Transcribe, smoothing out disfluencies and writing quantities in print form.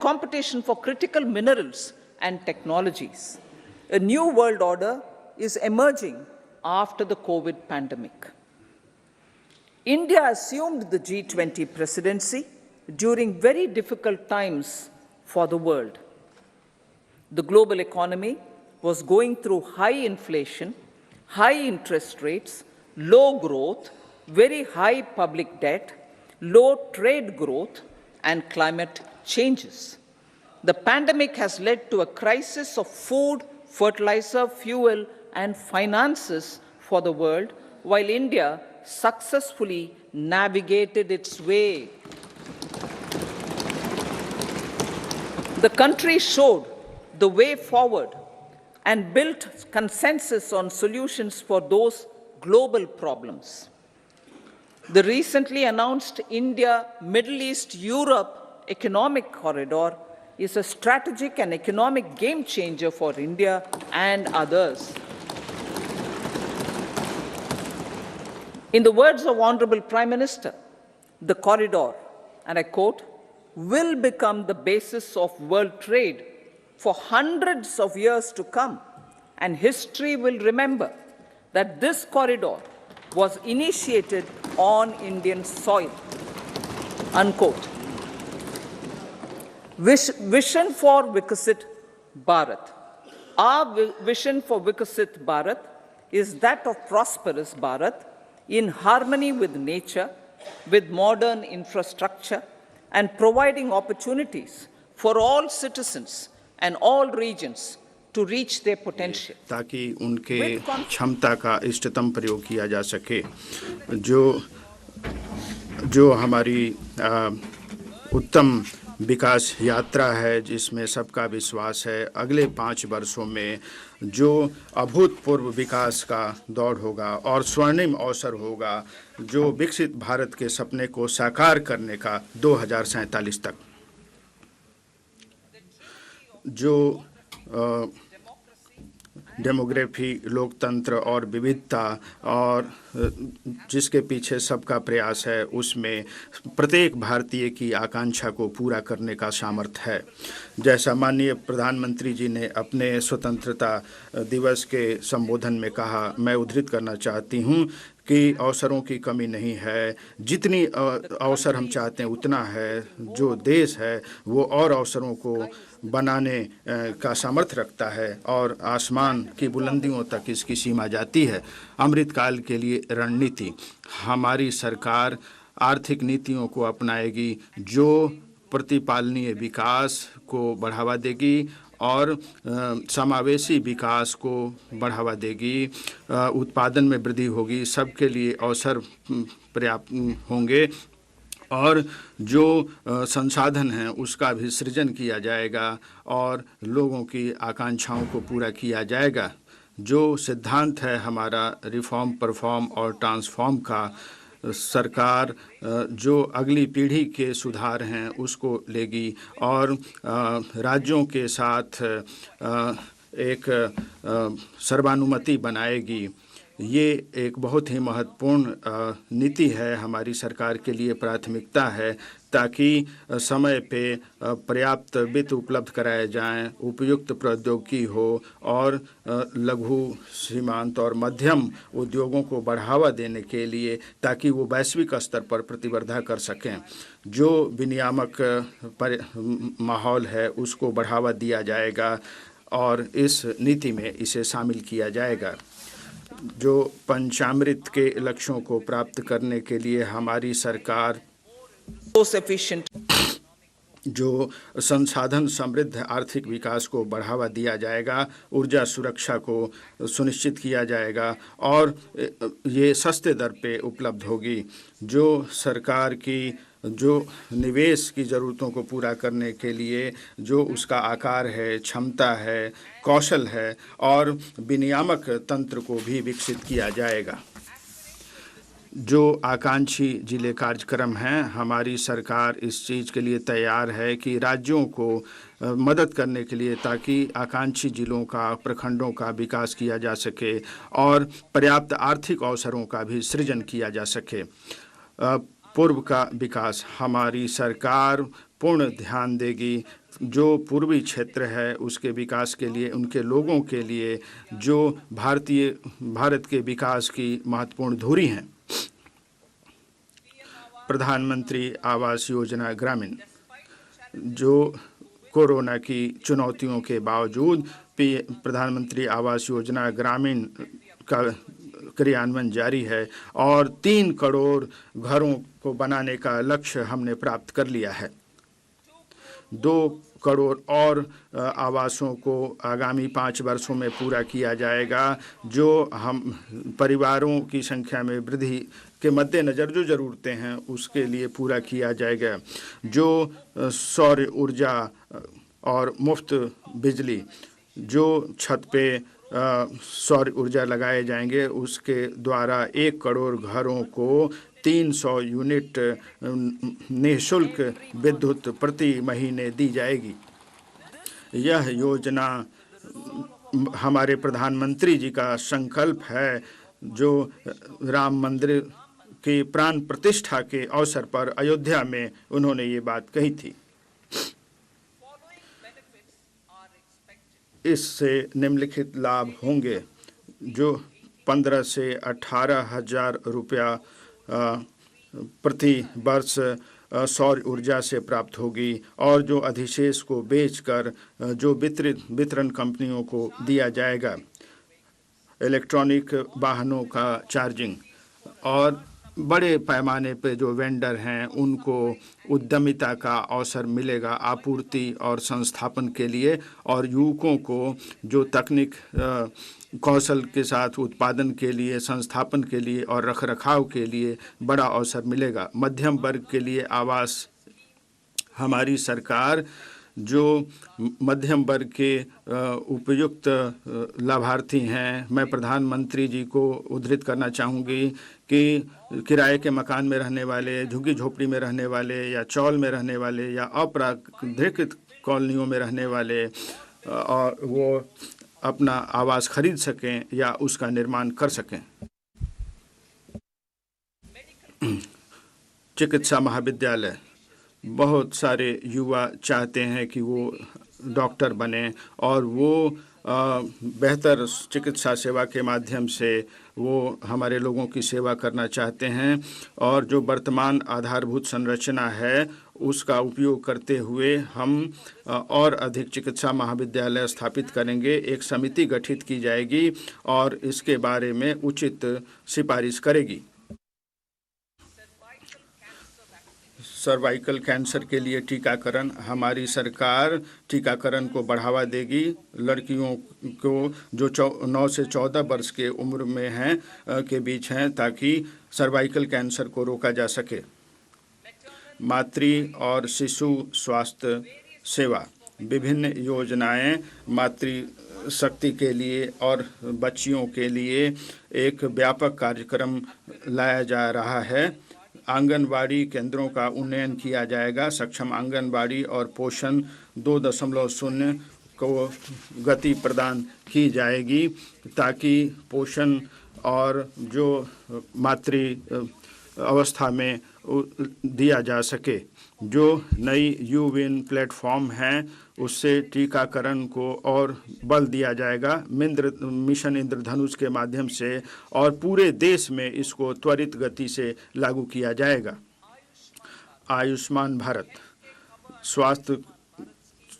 competition for critical minerals and technologies. A new world order is emerging after the COVID pandemic. India assumed the G20 presidency during very difficult times for the world. The global economy was going through high inflation, high interest rates, low growth, very high public debt, low trade growth, and climate changes. The pandemic has led to a crisis of food, fertilizer, fuel, and finances for the world, while India successfully navigated its way. The country showed the way forward and built consensus on solutions for those global problems. The recently announced India-Middle East-Europe economic corridor is a strategic and economic game changer for India and others. In the words of Honorable Prime Minister, the corridor, and I quote, will become the basis of world trade for hundreds of years to come, and history will remember that this corridor was initiated on Indian soil, unquote. Vision for Vikasit Bharat. Our vision for Vikasit Bharat is that of prosperous Bharat in harmony with nature, with modern infrastructure, and providing opportunities for all citizens and all regions to reach their potential. ताकि उनके क्षमता का इष्टतम प्रयोग किया जा सके। जो हमारी उत्तम विकास यात्रा है, जिसमें सबका विश्वास है, अगले 5 वर्षों में जो अभूतपूर्व विकास का दौर होगा और स्वर्णिम अवसर होगा, जो विकसित भारत के सपने को साकार करने का 2047 तक, जो डेमोग्राफी, लोकतंत्र और विविधता और जिसके पीछे सबका प्रयास है, उसमें प्रत्येक भारतीय की आकांक्षा को पूरा करने का सामर्थ्य है। जैसा माननीय प्रधानमंत्री जी ने अपने स्वतंत्रता दिवस के संबोधन में कहा, मैं उद्धृत करना चाहती हूँ कि अवसरों की कमी नहीं है, जितनी अवसर हम चाहते हैं उतना है। जो देश है वो और अवसरों को बनाने का सामर्थ्य रखता है और आसमान की बुलंदियों तक इसकी सीमा जाती है। अमृतकाल के लिए रणनीति, हमारी सरकार आर्थिक नीतियों को अपनाएगी जो प्रतिपालनीय विकास को बढ़ावा देगी और समावेशी विकास को बढ़ावा देगी। उत्पादन में वृद्धि होगी, सबके लिए अवसर पर्याप्त होंगे और जो संसाधन हैं उसका भी सृजन किया जाएगा और लोगों की आकांक्षाओं को पूरा किया जाएगा। जो सिद्धांत है हमारा रिफॉर्म, परफॉर्म और ट्रांसफॉर्म का, सरकार जो अगली पीढ़ी के सुधार हैं उसको लेगी और राज्यों के साथ एक सर्वानुमति बनाएगी। ये एक बहुत ही महत्वपूर्ण नीति है, हमारी सरकार के लिए प्राथमिकता है, ताकि समय पे पर्याप्त वित्त उपलब्ध कराए जाएं, उपयुक्त प्रौद्योगिकी हो और लघु, सीमांत और मध्यम उद्योगों को बढ़ावा देने के लिए, ताकि वो वैश्विक स्तर पर प्रतिस्पर्धा कर सकें। जो विनियामक माहौल है उसको बढ़ावा दिया जाएगा और इस नीति में इसे शामिल किया जाएगा। जो पंचामृत के लक्ष्यों को प्राप्त करने के लिए हमारी सरकार जो संसाधन समृद्ध आर्थिक विकास को बढ़ावा दिया जाएगा, ऊर्जा सुरक्षा को सुनिश्चित किया जाएगा और ये सस्ते दर पे उपलब्ध होगी। जो सरकार की जो निवेश की ज़रूरतों को पूरा करने के लिए जो उसका आकार है, क्षमता है, कौशल है और विनियामक तंत्र को भी विकसित किया जाएगा। जो आकांक्षी जिले कार्यक्रम हैं, हमारी सरकार इस चीज़ के लिए तैयार है कि राज्यों को मदद करने के लिए, ताकि आकांक्षी जिलों का, प्रखंडों का विकास किया जा सके और पर्याप्त आर्थिक अवसरों का भी सृजन किया जा सके। पूर्व का विकास हमारी सरकार पूर्ण ध्यान देगी जो पूर्वी क्षेत्र है उसके विकास के लिए, उनके लोगों के लिए जो भारत के विकास की महत्वपूर्ण धुरी हैं। प्रधानमंत्री आवास योजना ग्रामीण, जो कोरोना की चुनौतियों के बावजूद प्रधानमंत्री आवास योजना ग्रामीण का क्रियान्वयन जारी है और 3 करोड़ घरों को बनाने का लक्ष्य हमने प्राप्त कर लिया है। 2 करोड़ और आवासों को आगामी 5 वर्षों में पूरा किया जाएगा, जो हम परिवारों की संख्या में वृद्धि के मद्देनज़र जो ज़रूरतें हैं उसके लिए पूरा किया जाएगा। जो सौर ऊर्जा और मुफ्त बिजली, जो छत पे सौर ऊर्जा लगाए जाएंगे उसके द्वारा 1 करोड़ घरों को 300 यूनिट निःशुल्क विद्युत प्रति महीने दी जाएगी। यह योजना हमारे प्रधानमंत्री जी का संकल्प है, जो राम मंदिर की प्राण प्रतिष्ठा के अवसर पर अयोध्या में उन्होंने ये बात कही थी। इससे निम्नलिखित लाभ होंगे, जो 15 से 18 हजार रुपया प्रति वर्ष सौर ऊर्जा से प्राप्त होगी और जो अधिशेष को बेचकर जो वितरण कंपनियों को दिया जाएगा। इलेक्ट्रॉनिक वाहनों का चार्जिंग और बड़े पैमाने पे जो वेंडर हैं उनको उद्यमिता का अवसर मिलेगा आपूर्ति और संस्थापन के लिए, और युवकों को जो तकनीक कौशल के साथ उत्पादन के लिए, संस्थापन के लिए और रखरखाव के लिए बड़ा अवसर मिलेगा। मध्यम वर्ग के लिए आवास, हमारी सरकार जो मध्यम वर्ग के उपयुक्त लाभार्थी हैं, मैं प्रधानमंत्री जी को उद्धृत करना चाहूँगी कि किराए के मकान में रहने वाले, झुग्गी झोपड़ी में रहने वाले या चौल में रहने वाले या अप्राकृतिक कॉलोनियों में रहने वाले और वो अपना आवास खरीद सकें या उसका निर्माण कर सकें। चिकित्सा महाविद्यालय, बहुत सारे युवा चाहते हैं कि वो डॉक्टर बने और वो बेहतर चिकित्सा सेवा के माध्यम से वो हमारे लोगों की सेवा करना चाहते हैं, और जो वर्तमान आधारभूत संरचना है उसका उपयोग करते हुए हम और अधिक चिकित्सा महाविद्यालय स्थापित करेंगे। एक समिति गठित की जाएगी और इसके बारे में उचित सिफारिश करेगी। सर्वाइकल कैंसर के लिए टीकाकरण, हमारी सरकार टीकाकरण को बढ़ावा देगी। लड़कियों को जो 9 से 14 वर्ष के उम्र में हैं के बीच हैं, ताकि सर्वाइकल कैंसर को रोका जा सके। मातृ और शिशु स्वास्थ्य सेवा, विभिन्न योजनाएं मातृ शक्ति के लिए और बच्चियों के लिए एक व्यापक कार्यक्रम लाया जा रहा है। आंगनबाड़ी केंद्रों का उन्नयन किया जाएगा। सक्षम आंगनबाड़ी और पोषण 2.0 को गति प्रदान की जाएगी, ताकि पोषण और जो मातृ अवस्था में दिया जा सके। जो नई यूविन प्लेटफॉर्म हैं उससे टीकाकरण को और बल दिया जाएगा मिशन इंद्रधनुष के माध्यम से, और पूरे देश में इसको त्वरित गति से लागू किया जाएगा। आयुष्मान भारत, स्वास्थ्य